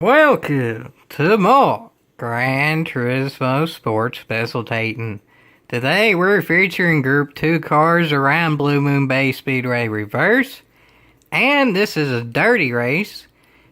Welcome to more Gran Turismo Sports Specialtatin. Today we're featuring Group 2 cars around Blue Moon Bay Speedway Reverse. And this is a dirty race,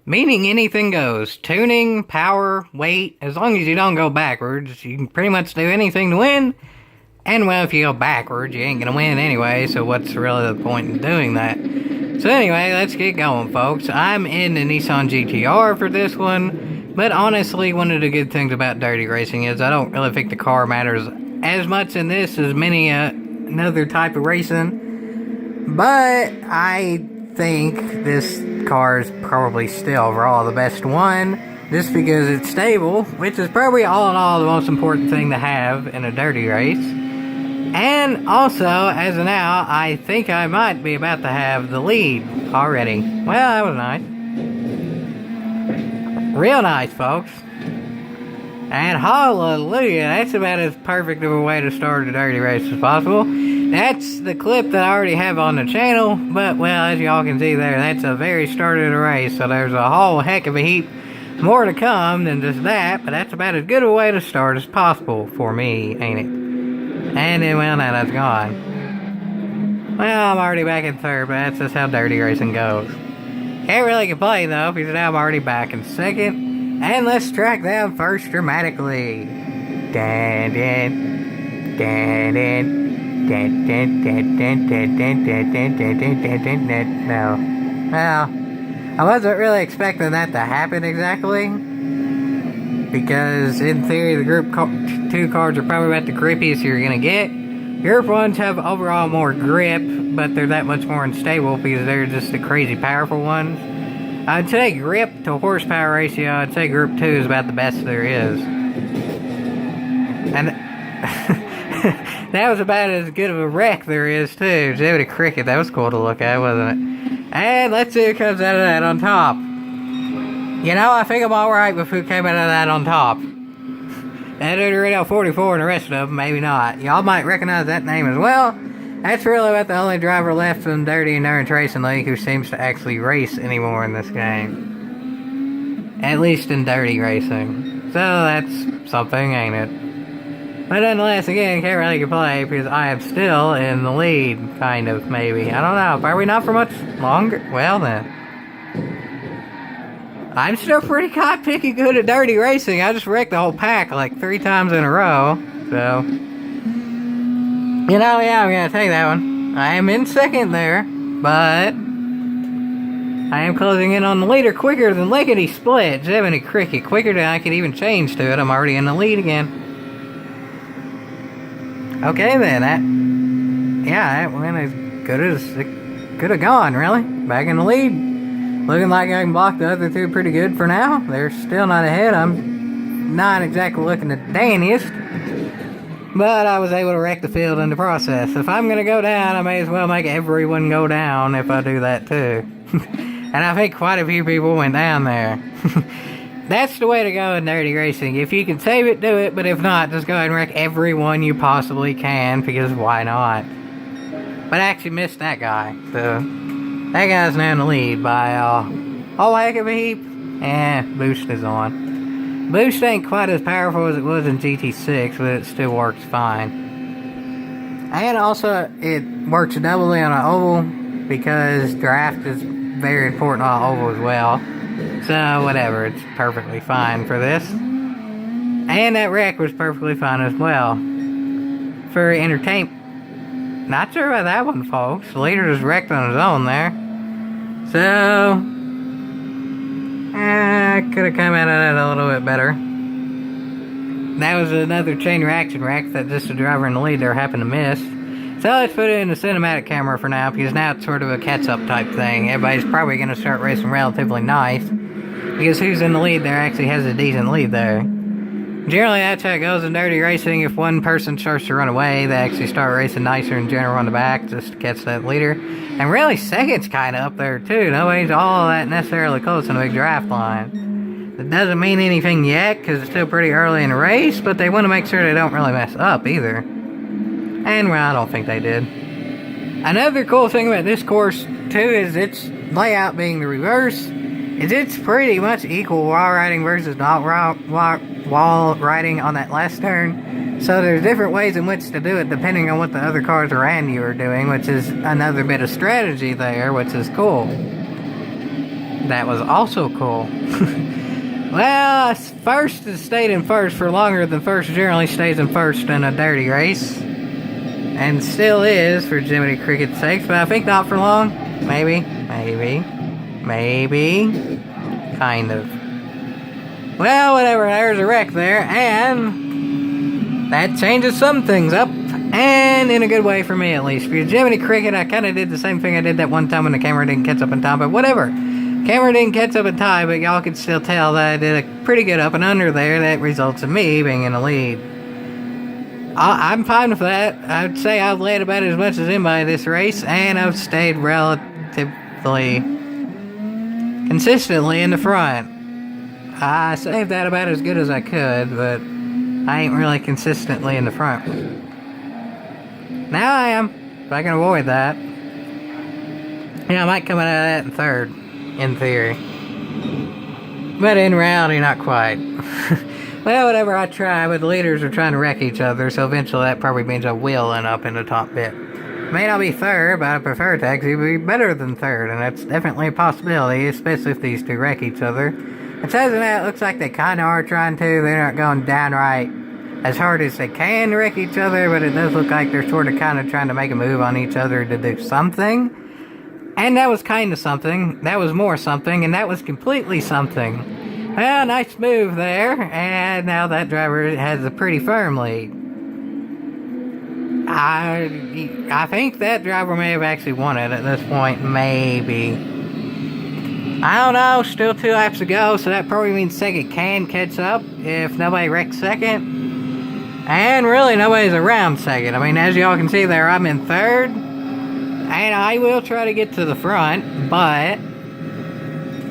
meaning anything goes. Tuning, power, weight, as long as you don't go backwards, you can pretty much do anything to win. And well, if you go backwards, you ain't gonna win anyway, so what's really the point in doing that? So anyway, let's get going, folks. I'm in the Nissan GTR for this one, but honestly, one of the good things about dirty racing is I don't really think the car matters as much in this as many another type of racing, but I think this car is probably still overall the best one, just because it's stable, which is probably all in all the most important thing to have in a dirty race. And also, as of now, I think I might be about to have the lead already. Well, that was nice. Real nice, folks. And hallelujah, that's about as perfect of a way to start a dirty race as possible. That's the clip that I already have on the channel, but well, as y'all can see there, that's a very start of the race, so there's a whole heck of a heap more to come than just that, but that's about as good a way to start as possible for me, ain't it? And then, well, now that's gone. Well, I'm already back in third, but that's just how dirty racing goes. Can't really complain, though, because now I'm already back in second. And let's track down first dramatically. No. Well, I wasn't really expecting that to happen exactly, because in theory the Group 2 cars are probably about the grippiest you're going to get. Group 1s have overall more grip, but they're that much more unstable because they're just the crazy powerful ones. I'd say grip to horsepower ratio, I'd say Group 2 is about the best there is. And that was about as good of a wreck there is too. Jiminy Cricket, that was cool to look at, wasn't it? And let's see who comes out of that on top. You know, I think I'm alright with who came out of that on top. That Dorito 44 and the rest of them, maybe not. Y'all might recognize that name as well. That's really about the only driver left in Dirty Endurance Racing League who seems to actually race anymore in this game. At least in dirty racing. So that's something, ain't it? But nonetheless, again, can't really complain because I am still in the lead, kind of, maybe. I don't know. Probably not for much longer. Well then. I'm still pretty picky good at dirty racing. I just wrecked the whole pack like 3 times in a row. So, you know, yeah, I'm going to take that one. I am in second there, but I am closing in on the leader quicker than Lickety Split. Jiminy Cricket, quicker than I could even change to it. I'm already in the lead again. Okay then, that went as good as it could have gone, really. Back in the lead. Looking like I can block the other two pretty good for now. They're still not ahead. I'm not exactly looking the dandiest, but I was able to wreck the field in the process. If I'm going to go down, I may as well make everyone go down if I do that too. And I think quite a few people went down there. That's the way to go in dirty racing. If you can save it, do it, but if not, just go ahead and wreck everyone you possibly can, because why not? But I actually missed that guy, so that guy's now in the lead by a whole heck of a heap. Boost is on. Boost ain't quite as powerful as it was in GT6, but it still works fine. And also, it works doubly on an oval, because draft is very important on an oval as well. So, whatever, it's perfectly fine for this. And that wreck was perfectly fine as well. For entertainment. Not sure about that one, folks. The leader just wrecked on his own there. So, I could have come out of that a little bit better. That was another chain reaction wreck that just the driver in the lead there happened to miss. So let's put it in the cinematic camera for now, because now it's sort of a catch-up type thing. Everybody's probably going to start racing relatively nice, because who's in the lead there actually has a decent lead there. Generally, that's how it goes in dirty racing. If one person starts to run away, they actually start racing nicer in general on the back just to catch that leader. And really, second's kind of up there, too. Nobody's all that necessarily close in the big draft line. It doesn't mean anything yet, because it's still pretty early in the race, but they want to make sure they don't really mess up, either. And, well, I don't think they did. Another cool thing about this course, too, is its layout being the reverse. is it's pretty much equal wall riding versus not wall riding on that last turn. So there's different ways in which to do it depending on what the other cars around you are doing, which is another bit of strategy there, which is cool. That was also cool. Well, first has stayed in first for longer than first generally stays in first in a dirty race. And still is for Jiminy Cricket's sake, but I think not for long. Maybe. Kind of. Well, whatever, there's a wreck there, and that changes some things up, and in a good way for me at least. For Jiminy Cricket, I kind of did the same thing I did that one time when the camera didn't catch up in time, but whatever. Camera didn't catch up in time, but y'all can still tell that I did a pretty good up and under there that results in me being in the lead. I'm fine with that. I'd say I've led about as much as anybody this race, and I've stayed relatively consistently in the front. I saved that about as good as I could, but I ain't really consistently in the front. Now I am, if I can avoid that. Yeah, I might come out of that in third, in theory. But in reality, not quite. Well, whatever, I try, but the leaders are trying to wreck each other, so eventually that probably means I will end up in the top bit. May not be third, but I prefer to actually be better than third, and that's definitely a possibility, especially if these two wreck each other. It says that it looks like they kind of are trying to. They're not going downright as hard as they can to wreck each other, but it does look like they're sort of kind of trying to make a move on each other to do something. And that was kind of something. That was more something, and that was completely something. Well, nice move there, and now that driver has a pretty firm lead. I think that driver may have actually won it at this point, maybe. I don't know, still 2 laps to go, so that probably means second can catch up if nobody wrecks second. And really, nobody's around second. I mean, as y'all can see there, I'm in third, and I will try to get to the front, but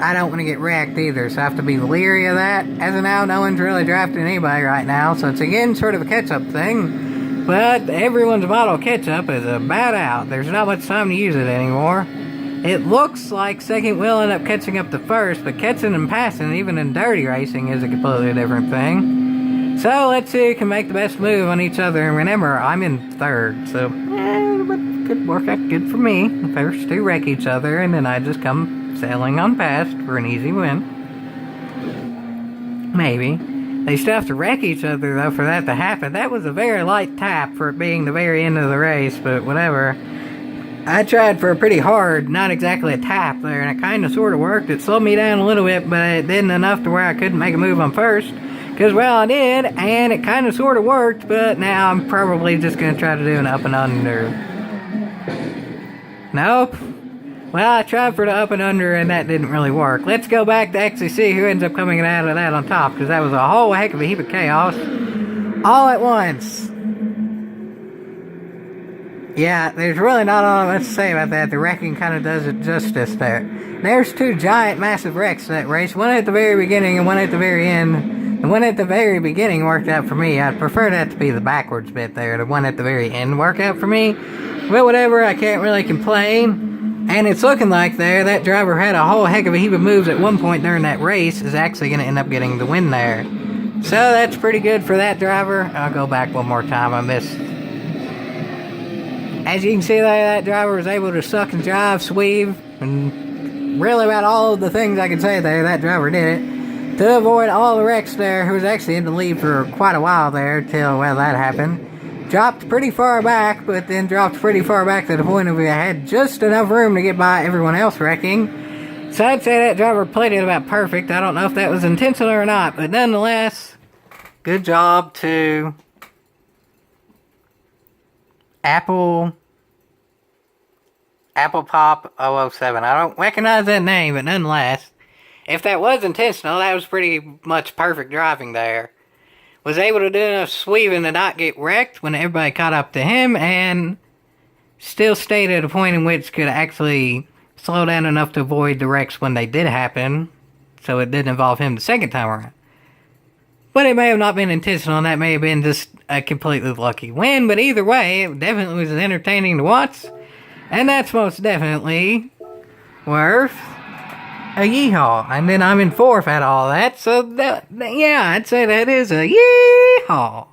I don't want to get wrecked either, so I have to be leery of that. As of now, no one's really drafting anybody right now, so it's again sort of a catch-up thing. But everyone's model catch-up is about out. There's not much time to use it anymore. It looks like second will end up catching up to first, but catching and passing, even in dirty racing, is a completely different thing. So let's see who can make the best move on each other. And remember, I'm in third, so it could work out good for me. The first two wreck each other, and then I just come sailing on past for an easy win. Maybe. They still have to wreck each other, though, for that to happen. That was a very light tap for it being the very end of the race, but whatever. I tried for a pretty hard, not exactly a tap there, and it kind of sort of worked. It slowed me down a little bit, but it didn't enough to where I couldn't make a move on first. Because, well, I did, and it kind of sort of worked, but now I'm probably just going to try to do an up and under. Nope. Well, I tried for the up and under, and that didn't really work. Let's go back to actually see who ends up coming out of that on top, because that was a whole heck of a heap of chaos all at once. Yeah, there's really not all much to say about that. The wrecking kind of does it justice there. There's two giant, massive wrecks in that race, one at the very beginning and one at the very end. The one at the very beginning worked out for me. I'd prefer that to be the backwards bit there. The one at the very end worked out for me. But whatever, I can't really complain. And it's looking like there, that driver had a whole heck of a heap of moves at one point during that race, is actually going to end up getting the win there. So that's pretty good for that driver. I'll go back one more time on this. As you can see there, that driver was able to suck and drive, sweep, and really about all of the things I can say there, that driver did it. To avoid all the wrecks there, who was actually in the lead for quite a while there, till, well, that happened. Dropped pretty far back, but then dropped pretty far back to the point of I had just enough room to get by everyone else wrecking. So I'd say that driver played it about perfect. I don't know if that was intentional or not, but nonetheless, good job to Apple Pop 007. I don't recognize that name, but nonetheless, if that was intentional, that was pretty much perfect driving there. Was able to do enough sweeping to not get wrecked when everybody caught up to him, and still stayed at a point in which could actually slow down enough to avoid the wrecks when they did happen, so it didn't involve him the second time around. But it may have not been intentional, and that may have been just a completely lucky win, but either way, it definitely was entertaining to watch, and that's most definitely worth a yeehaw. And then I'm in fourth at all that. So, yeah, I'd say that is a yeehaw.